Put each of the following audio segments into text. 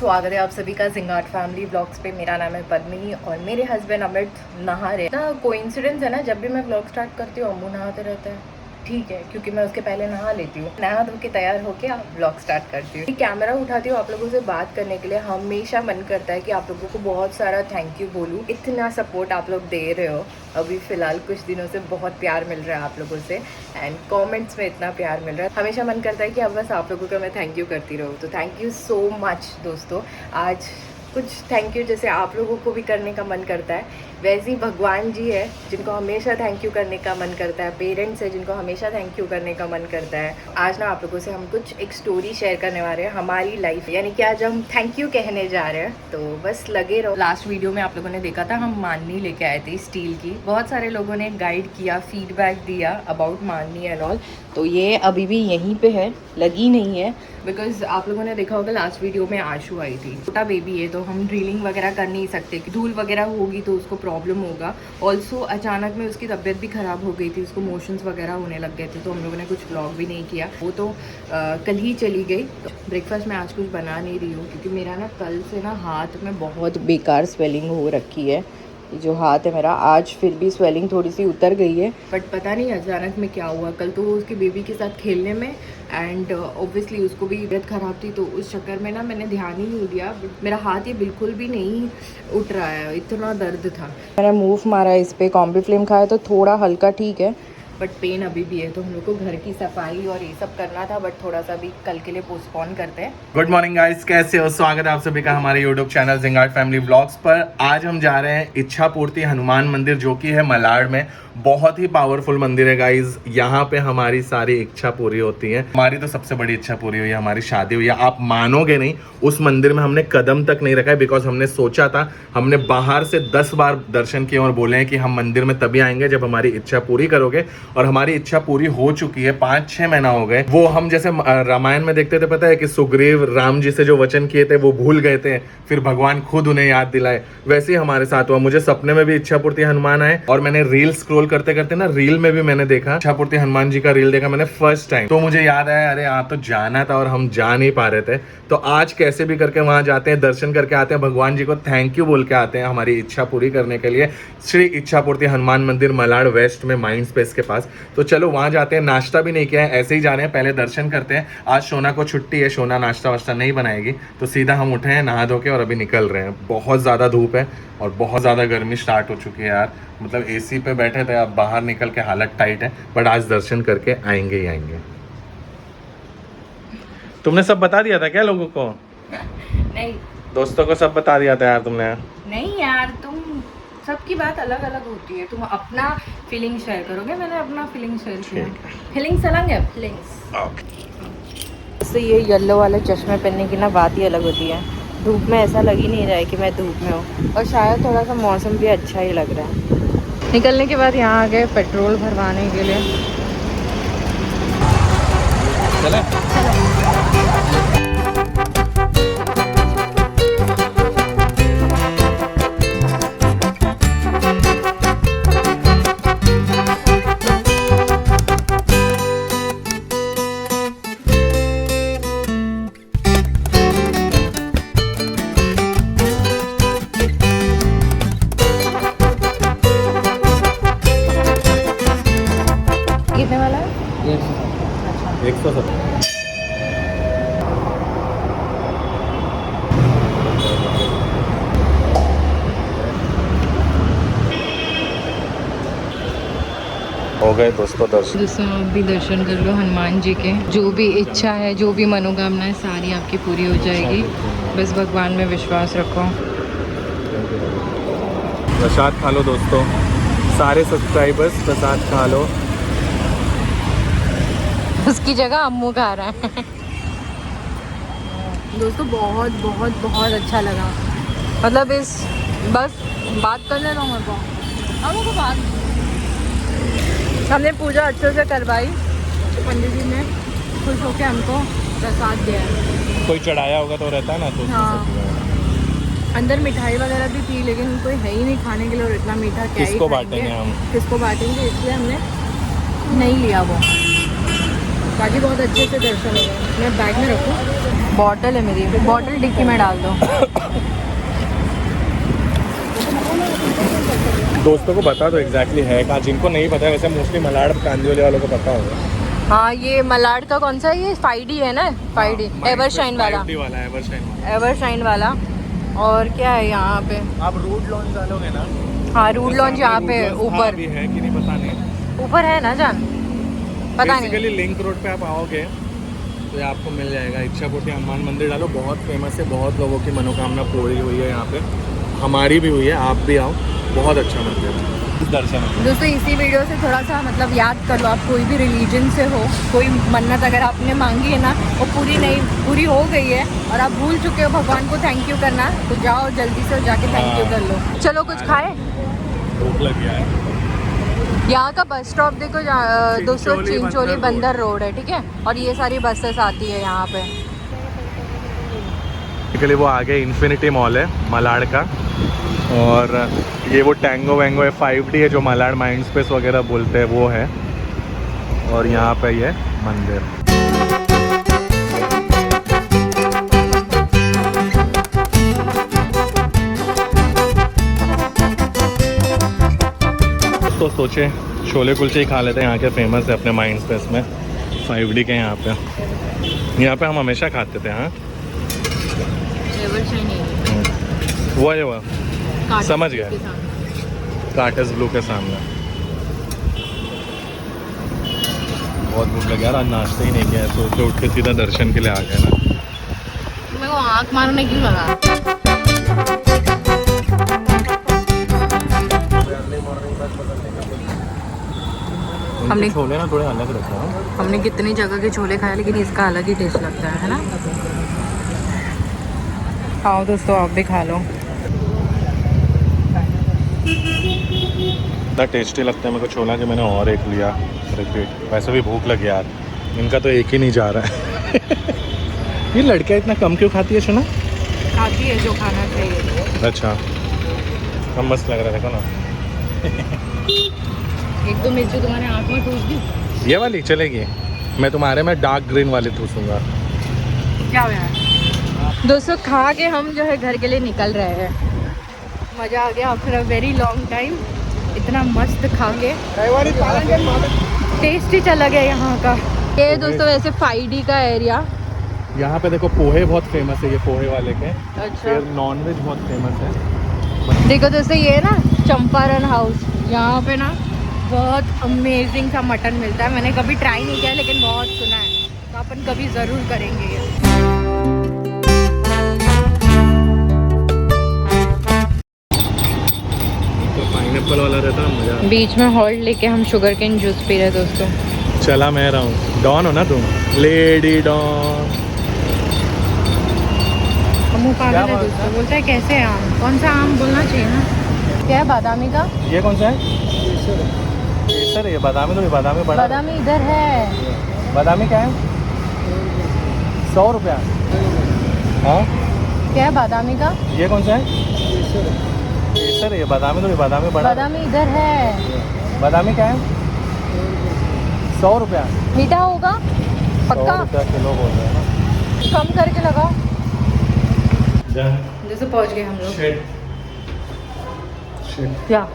स्वागत है आप सभी का जिंगाट फैमिली ब्लॉग्स पे। मेरा नाम है पद्मिनी और मेरे हस्बैंड अमित नहा रहे ना। कोइंसिडेंस है ना, जब भी मैं ब्लॉग स्टार्ट करती हूँ अम्मू नहाते रहता है। ठीक है, क्योंकि मैं उसके पहले नहा लेती हूँ, नहा धो के तैयार होके आप ब्लॉग स्टार्ट करती हूँ। कैमरा उठाती हूँ आप लोगों से बात करने के लिए। हमेशा मन करता है कि आप लोगों को बहुत सारा थैंक यू बोलूँ, इतना सपोर्ट आप लोग दे रहे हो। अभी फ़िलहाल कुछ दिनों से बहुत प्यार मिल रहा है आप लोगों से एंड कमेंट्स में इतना प्यार मिल रहा है। हमेशा मन करता है कि अब बस आप लोगों का मैं थैंक यू करती रहूँ। तो थैंक यू सो मच दोस्तों। आज कुछ थैंक यू जैसे आप लोगों को भी करने का मन करता है, वैसे ही भगवान जी है जिनको हमेशा थैंक यू करने का मन करता है, पेरेंट्स है जिनको हमेशा थैंक यू करने का मन करता है। आज ना आप लोगों से हम कुछ एक स्टोरी शेयर करने वाले हैं हमारी लाइफ, यानी कि आज हम थैंक यू कहने जा रहे हैं। तो बस लगे रहो। लास्ट वीडियो में आप लोगों ने देखा था हम माननी लेके आए थे स्टील की। बहुत सारे लोगों ने गाइड किया, फीडबैक दिया अबाउट माननी एंड ऑल। तो ये अभी भी यहीं पे है, लगी नहीं है, बिकॉज आप लोगों ने देखा होगा लास्ट वीडियो में आशु आई थी। छोटा बेबी है तो हम ड्रिलिंग वगैरह कर नहीं सकते, धूल वगैरह होगी तो उसको प्रॉब्लम होगा। ऑल्सो अचानक में उसकी तबीयत भी ख़राब हो गई थी, उसको मोशंस वगैरह होने लग गए थे, तो हम लोगों ने कुछ व्लॉग भी नहीं किया। वो तो कल ही चली गई। तो ब्रेकफास्ट में आज कुछ बना नहीं रही हूँ क्योंकि मेरा ना कल से ना हाथ में बहुत बेकार स्वेलिंग हो रखी है। जो हाथ है मेरा, आज फिर भी स्वेलिंग थोड़ी सी उतर गई है, बट पता नहीं अचानक में क्या हुआ। कल तो वो उसकी बेबी के साथ खेलने में एंड ऑब्वियसली उसको भी तबीयत ख़राब थी, तो उस चक्कर में ना मैंने ध्यान ही नहीं दिया। मेरा हाथ ये बिल्कुल भी नहीं उठ रहा है, इतना दर्द था। मैंने मूव मारा इस पर, कॉम्बीफ्लेम खाया तो थोड़ा हल्का ठीक है, बट पेन अभी भी है। तो हम लोग को घर की सफाई और ये सब करना था, बट थोड़ा सा भी कल के लिए पोस्टपोन करते हैं। गुड मॉर्निंग गाइस, कैसे हो? स्वागत है आप सभी का हमारे YouTube channel Zingaat family vlogs पर। आज हम जा रहे हैं इच्छा पूर्ति हनुमान मंदिर, जो कि है मलाड में। बहुत ही पावरफुल मंदिर है गाइस। यहाँ पे हमारी सारी इच्छा पूरी होती है। हमारी तो सबसे बड़ी इच्छा पूरी हुई है, हमारी शादी हुई है। आप मानोगे नहीं, उस मंदिर में हमने कदम तक नहीं रखा है, बिकॉज हमने सोचा था, हमने बाहर से 10 बार दर्शन किए और बोले हैं कि हम मंदिर में तभी आएंगे जब हमारी इच्छा पूरी करोगे। और हमारी इच्छा पूरी हो चुकी है, 5-6 महीना हो गए। वो हम जैसे रामायण में देखते थे, पता है कि सुग्रीव राम जी से जो वचन किए थे वो भूल गए थे, फिर भगवान खुद उन्हें याद दिलाए। वैसे ही हमारे साथ हुआ। मुझे सपने में भी इच्छा पूर्ति हनुमान आए और मैंने रील स्क्रॉल करते करते ना, रील में भी मैंने देखा इच्छा पूर्ति हनुमान जी का रील देखा मैंने फर्स्ट टाइम। तो मुझे याद आया, अरे यहाँ तो जाना था और हम जा नहीं पा रहे थे। तो आज कैसे भी करके वहां जाते हैं, दर्शन करके आते हैं, भगवान जी को थैंक यू बोल के आते हैं हमारी इच्छा पूरी करने के लिए। श्री इच्छा पूर्ति हनुमान मंदिर मलाड वेस्ट में माइंड स्पेस के पास। तो चलो वहां जाते हैं। नाश्ता भी नहीं किया है, ऐसे ही जा रहे हैं, पहले दर्शन करते हैं। आज सोना को छुट्टी है, सोना नाश्ता वाश्ता नहीं बनाएगी, तो सीधा हम उठे हैं नहा धो के और अभी निकल रहे हैं। बहुत ज़्यादा धूप है और बहुत ज़्यादा गर्मी स्टार्ट हो चुकी है यार। मतलब एसी पे बैठे थे, अब बाहर निकल के हालत टाइट है, बट आज दर्शन करके आएंगे ही आएंगे। तुमने सब बता दिया था क्या लोगों को? नहीं, दोस्तों को सब बता दिया था यार तुमने? नहीं यार, तुम सबकी बात अलग अलग होती है। तुम अपना फीलिंग शेयर करोगे, मैंने अपना फीलिंग शेयर किया। फीलिंग्स अलग है, फीलिंग्स। तो ये येलो वाले चश्मे पहनने की ना बात ही अलग होती है। धूप में ऐसा लग ही नहीं रहा है कि मैं धूप में हूँ, और शायद थोड़ा सा मौसम भी अच्छा ही लग रहा है। निकलने के बाद यहाँ आ गए पेट्रोल भरवाने के लिए। चलो। कितने वाला है? 170। हो गए दोस्तों दर्शन। दोस्तों आप भी दर्शन कर लो हनुमान जी के। जो भी इच्छा है, जो भी मनोकामना है, सारी आपकी पूरी हो जाएगी। बस भगवान में विश्वास रखो। प्रसाद खा लो दोस्तों, सारे सब्सक्राइबर्स प्रसाद खा लो। उसकी जगह अम्मू खा रहा है। दोस्तों बहुत बहुत बहुत अच्छा लगा। मतलब इस बस बात कर ले रहा हूँ मेरे को। अम्मू को बात, हमने पूजा अच्छे से करवाई, तो पंडित जी ने खुश होकर हमको प्रसाद दिया है। कोई चढ़ाया होगा तो रहता है ना, तो हाँ। अंदर मिठाई वगैरह भी थी, लेकिन कोई है ही नहीं खाने के लिए, और इतना मीठा क्या ही किसको खाएंगे, बांटेंगे हम? किसको बांटेंगे, इसलिए हमने नहीं लिया वो। बाकी बहुत अच्छे से दर्शन हो गए। मैं बैग में रखूँ। बॉटल है मेरी, बॉटल डिक्की में डाल दो। दोस्तों को बता दो एग्जैक्टली है कहाँ, जिनको नहीं पता है वैसे मोस्टली मलाड़ कांदिवली वालों को पता होगा। हाँ ये मलाड का कौन सा है, ये 5D है ना, 5D एवरशाइन वाला, एवरशाइन वाला। और क्या है यहाँ पे, आप रूट लॉन्च डालोगे ना? हाँ रूट लॉन्च यहाँ पे ऊपर भी है कि नहीं पता नहीं, ऊपर है ना जान, पता नहीं। बेसिकली लिंक रोड पे आप आओगे तो ये आपको मिल जाएगा। इच्छापूर्ति हनुमान मंदिर डालो, बहुत फेमस है, बहुत लोगों की मनोकामना पूरी हुई है यहाँ पे, हमारी भी हुई है, आप भी आओ, बहुत अच्छा मंदिर है, दर्शन है। दोस्तों इसी वीडियो से थोड़ा सा मतलब याद कर लो, आप कोई भी रिलीजन से हो, कोई मन्नत अगर आपने मांगी है ना वो पूरी हो गई है और आप भूल चुके हो भगवान को थैंक यू करना, तो जाओ जल्दी से जाके थैंक यू कर लो। चलो कुछ खाए, भूख लग गया है। यहाँ का बस स्टॉप देखो, दोस्तों चिंचोली बंदर रोड है, ठीक है, और ये सारी बसेस आती है यहाँ पे। बेसिकली वो आगे इन्फिनिटी मॉल है मलाड का, और ये वो टैंगो वैंगो है, 5D है जो मलाड माइंड स्पेस वगैरह बोलते हैं वो है, और यहाँ पे ये मंदिर। तो सोचे छोले कुलचे ही खा लेते हैं, यहाँ के फेमस है अपने माइंड स्पेस में, 5D के यहाँ पे हम हमेशा खाते थे। हाँ वो है वो, समझ गए, काटस ब्लू के सामने। बहुत भूख लगी यार, आज नाश्ता ही नहीं किया है, सोच के उठ के सीधा दर्शन के लिए आ गए ना। मेरे को आँख मारने क्यों लगा? हमने छोले ना थोड़े अलग रखे हैं, हमने कितनी जगह के छोले खाए लेकिन इसका अलग ही टेस्ट लगता है ना। खाओ दोस्तों, आप भी खा लो। इतना टेस्टी लगता है मेरे को छोला कि मैंने और एक लिया रिपीट। वैसे भी भूख लगी यार, इनका तो एक ही नहीं जा रहा है। ये लड़कियाँ इतना कम क्यों खाती है सुना? खाती है जो खाना चाहिए। अच्छा, कम मस्त लग रहा है, देखो ना। एक दो मिर्ची तुम्हारे आँख में ठूस दी। ये वाली चलेगी, मैं तुम्हारे में डार्क ग्रीन वाली ठूसूंगा। क्या हुआ है? दोस्तों खा के हम जो है घर के लिए निकल रहे हैं। मज़ा आ गया after a very long time, इतना मस्त खा के, टेस्ट ही चला गया यहाँ का। ये दोस्तों वैसे 5D का एरिया, यहाँ पे देखो पोहे बहुत फेमस है, ये पोहे वाले के। अच्छा। फिर नॉनवेज बहुत फेमस है। देखो दोस्तों ये ना चंपारण हाउस, यहाँ पे ना बहुत अमेजिंग सा मटन मिलता है। मैंने कभी ट्राई नहीं किया लेकिन बहुत सुना है, तो अपन कभी ज़रूर करेंगे ये। तो पाइनएप्पल वाला रहता है, मजा। बीच में हॉल्ट लेके हम शुगर केन जूस पी रहे दोस्तों। चला मैं रहा हूँ, डॉन हो ना तुम, लेडी डॉन। मुँह पागल है दोस्तों, बोलता है कैसे है आम, कौन सा आम बोलना चाहिए ना। क्या है बादामी का? ये कौन सा है? केसर है ये, बादामी तो बादामी बड़ा। बादामी इधर है। बादामी क्या है? 100 रुपया। हाँ क्या है बादामी का? ये कौन सा है? केसर है ये, बादामी तो बादामी बड़ा। बादामी इधर है। बादामी क्या है? 100 रुपया। मीठा होगा पक्का? 100 रुपया किलो बोल रहे हैं ना। कम करके लगाओ। Done. जैसे पहुंच गए हम लोग। Shit. क्या?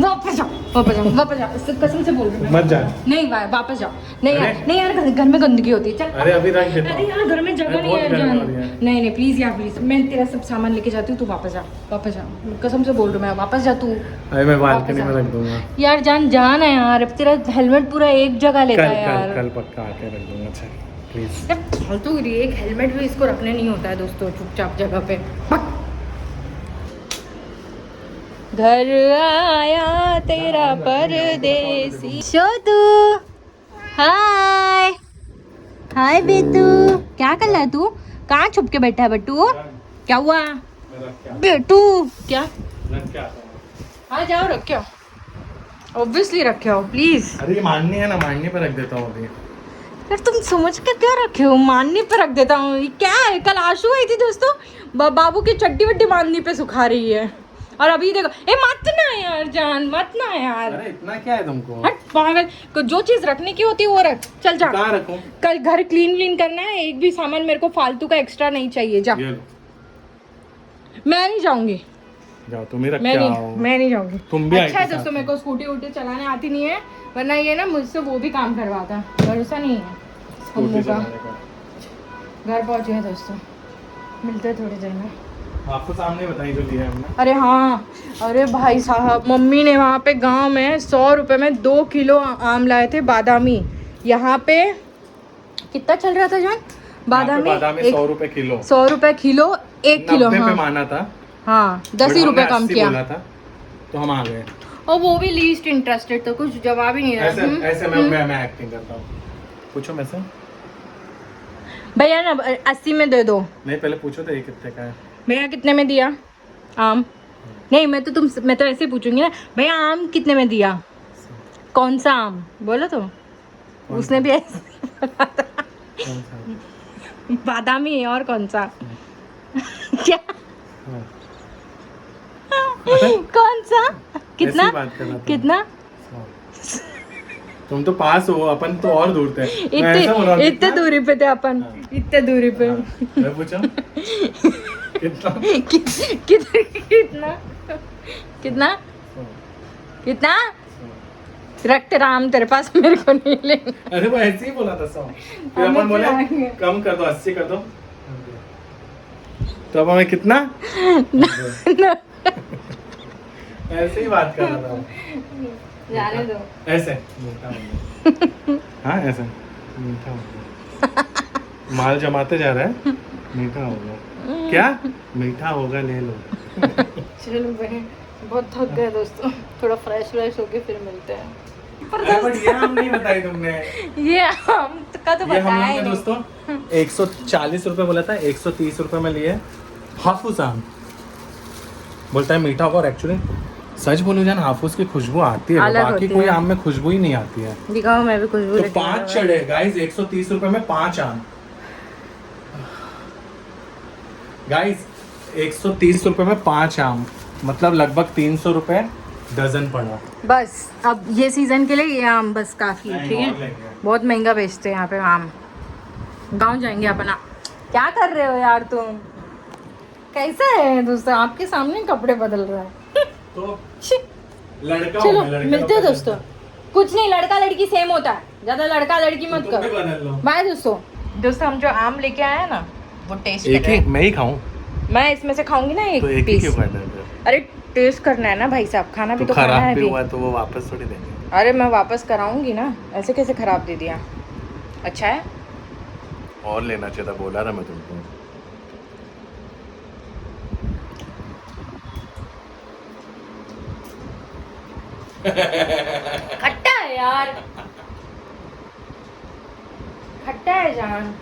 वापस जाओ, वापस जाओ, वापस जाओ, कसम से बोल रही हूँ। मत जा। नहीं वापस जाओ। नहीं अरे? यार, नहीं यार, घर में गंदगी होती है। चल। अरे अभी रख देता अरे हूँ। यार घर में जगह अरे नहीं है बहुत जान। गर्मी हो रही है। नहीं नहीं प्लीज यार प्लीज, मैं तेरा सब सामान लेके जाती हूँ, तू वापस जा, वापस जा, कसम से बोल रही हूँ मैं, वापस जा तू। अरे मैं बालकनी में रख दूंगा। यार जान है यार, अब तेरा हेलमेट पूरा एक जगह लेता है यार। कल पक्का आके रख दूंगा। अच्छा प्लीज। यार फालतू गिरी, एक हेलमेट भी इसको रखने नहीं होता है दोस्तों, चुपचाप जगह पे। घर आया तेरा परदेसी शोतू। हाय हाय बेटू, क्या कर रहा है तू? कहाँ छुप के बैठा है बट्टू? क्या हुआ बेटू? क्या? हाँ जाओ रखे हो, ऑब्वियसली रखे हो, प्लीज। अरे माननी है ना, माननी पे रख देता हूँ अभी। यार तुम समझ के क्या रखे हो? माननी पे रख देता हूँ, ये क्या है? कल आशू आई थी दोस्तों, बाबू की चड्डी वड्डी माननी पे सुखा रही है, और अभी देखो, ए मत ना यार, यार जान, मत ना यार। अरे इतना क्या है तुमको? हट पागल, जो चीज रखने की होती है वो रख। चल जा। कहाँ रखूं? कल घर क्लीन करना है, एक भी सामान मेरे को फालतू का एक्स्ट्रा नहीं चाहिए। जा। ये लो। मैं नहीं जाऊंगी। जाओ तुम ही रख मैं के नहीं आओ। मैं नहीं जाऊंगी। तुम भी अच्छा आई है थी दोस्तों, साथ मेरे को स्कूटी वूटी चलाने आती नहीं है, वरना ये ना मुझसे वो भी काम करवाता। भरोसा नहीं है स्कूटी अम्मू का। चलाने का। घर पहुंचे हैं दोस्तों, मिलते हैं थोड़ी देर में। आपको सामने बताई जो लिया है हमने। अरे हाँ, अरे भाई साहब, मम्मी ने वहाँ पे गांव में 100 रुपए में 2 किलो आम लाए थे, बादामी। यहाँ पे कितना चल रहा था जान? बादामी 100 रुपए किलो। 100 रुपए किलो, 1 किलो। 90 पे हाँ माना था, हाँ, 10 ही बट रुपए हमने कम 80 किया। बोला था तो हम आ गए। और वो भी लीस्ट इंटरेस्टेड, तो कुछ जवाब ही नहीं ऐसे रहा। ऐसे मैं एक्टिंग करता हूँ। पूछो मैं से। भैया ना 80 में दे दो। नहीं पहले पूछो तो ये कितने का है। भैया कितने में दिया आम? नहीं, मैं तो ऐसे पूछूंगी ना, भैया आम कितने में दिया? कौन सा आम बोलो तो। उसने भी ऐसे बोला था। कौन सा? बादामी और कौन सा? क्या? हाँ। कौन सा? कितना? ऐसी बात कर रहा था। कितना? तुम तो पास हो, अपन तो और दूर थे। मैं ऐसा बोल रहा हूँ, इतने कितना? दूरी पे थे अपन। हाँ। इतने दूरी पे। हाँ, मैं पूछा कितना? कितना? कितना? कितना? रख तेरा आम तेरे पास, मेरे को नहीं लेना। अरे वो ऐसे ही बोला था 100। फिर हमें अपन बोले खिलाएंगे। कम कर दो, 80 कर दो। तो अब हमें कितना? ऐसे ही बात कर रहा था। जाने दो। ऐसे मीठा हो गया। हाँ ऐसे मीठा हो गया। माल जमाते जा रहा है, मीठा हो गया। क्या मीठा होगा, ले लो। चलो बहन, बहुत थक गए दोस्तों, थोड़ा फ्रेश होके फिर मिलते हैं। अरे बट ये हम नहीं बताई तुमने। ये आम का तो ये हम बताया लोग ही ने नहीं। दोस्तों 140 रुपए बोला था, 130 रुपए में लिए हाफूस आम। बोलता है मीठा होगा, और एक्चुअली सच बोलूं जान, हाफूस की खुशबू आती है, अलग बाकी होती कोई है। आम में खुशबू ही नहीं आती है। दिखाओ, मैं भी खुशबू तो लेके आ 5 रहा हूँ। चढ़े गाइस, 130 रुपए में 5 आम। गाइस 130 रुपए में 5 आम, मतलब लगभग 300 रुपए डजन पड़ा। बस अब ये सीजन के लिए ये आम बस काफी है, नहीं, ठीक और है। लेंगे। बहुत महंगा बेचते हैं यहाँ पे आम। गांव जाएंगे अपना। क्या कर रहे हो यार तुम? कैसा है दोस्तों, आपके सामने कपड़े बदल रहा है। तो छी। लड़का हूं चलो मैं, लड़के मिलते हैं लोग दोस्तों। कुछ नहीं, लड़का लड़की सेम होता है, ज्यादा लड़का लड़की मत तुम भी करो। बदल लो। बाय दोस्तों हम जो आम लेके आए हैं ना, वो टेस्ट एक ही मैं ही खाऊं मैं इसमें से खाऊंगी ना तो एक एक ही पीस। क्यों करना है? अरे टेस्ट करना है ना भाई साहब, खाना भी तो तो खाना है खराब भी अभी। हुआ तो वो वापस थोड़ी देंगे। अरे मैं वापस कराऊंगी ना, ऐसे कैसे खराब दे दिया? अच्छा है। और लेना चाहिए था, बोला था मैं तुमको। खट्टा है यार, खट्टा है जान।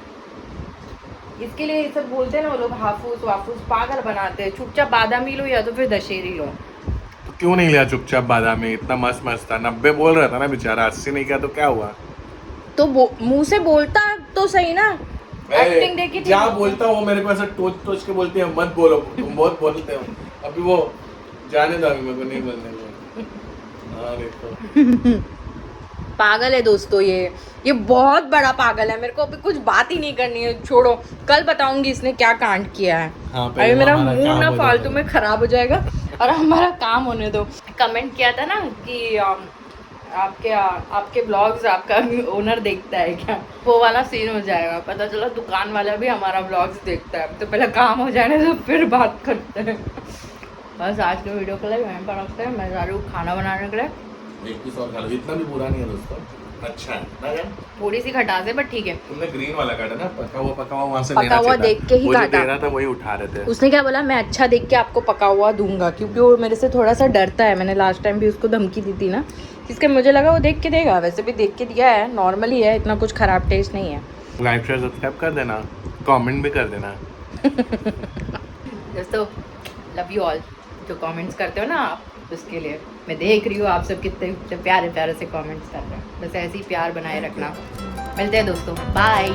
इसके लिए ये सब बोलते हैं ना वो लोग, हाफूस वाफूस पागल बनाते हैं। चुपचाप बादामी लो या तो फिर दशहरी लो। तो क्यों नहीं लिया चुपचाप बादामी? इतना मस्त मस्त था, 90 बोल रहा था ना बेचारा, 80 नहीं किया तो क्या हुआ? तो मुंह से बोलता तो सही ना, एक्टिंग देखी थी। क्या बोलता हूँ, मेरे को ऐसा टोच के बोलते हैं मत बोलो, तुम बहुत बोलते हो। अभी वो जाने दो, अभी मेरे को नहीं बोलने दो। हाँ देखो पागल है दोस्तों, ये बहुत बड़ा पागल है। मेरे को अभी कुछ बात ही नहीं करनी है, छोड़ो, कल बताऊंगी इसने क्या कांड किया है। हाँ, पहले अरे मेरा हमारा मुंह काम ना हो फालतू जाएगा। में खराब हो जाएगा और हमारा काम होने दो। कमेंट किया था ना कि आपके ब्लॉग्स आपका ओनर देखता है क्या, वो वाला सीन हो जाएगा। पता चला दुकान वाला भी हमारा ब्लॉग्स देखता है। तो पहले काम हो जाने तो फिर बात करते हैं। बस आज के वीडियो के लिए वहीं पर रखते हैं। मैं जा रही हूँ खाना बनाने के लिए। एक पीस और खा लो, इतना भी बुरा नहीं है दोस्तों, अच्छा है ना यार? थोड़ी सी खटास है बट ठीक है। तुमने ग्रीन वाला काटा ना, पका हुआ वहाँ से पका लेना हुआ चाहिए था। देख के ही वो जो काटा। दे रहा था वही उठा रहे थे। उसने क्या बोला, मैं अच्छा देख के आपको पका हुआ दूंगा, क्योंकि वो मेरे से थोड़ा सा डरता है। मैंने लास्ट टाइम भी उसको धमकी दी थी ना, इसके मुझे लगा वो देख के देगा। वैसे भी देख के दिया है, नॉर्मल ही है, इतना कुछ खराब टेस्ट नहीं है। लाइक शेयर सब्सक्राइब कर देना, कमेंट भी कर देना। दोस्तों लव यू ऑल, जो कमेंट्स करते हो ना आप, उसके लिए मैं देख रही हूँ आप सब कितने प्यारे प्यारे से कमेंट्स कर रहे हैं। बस ऐसे ही प्यार बनाए रखना। मिलते हैं दोस्तों, बाय।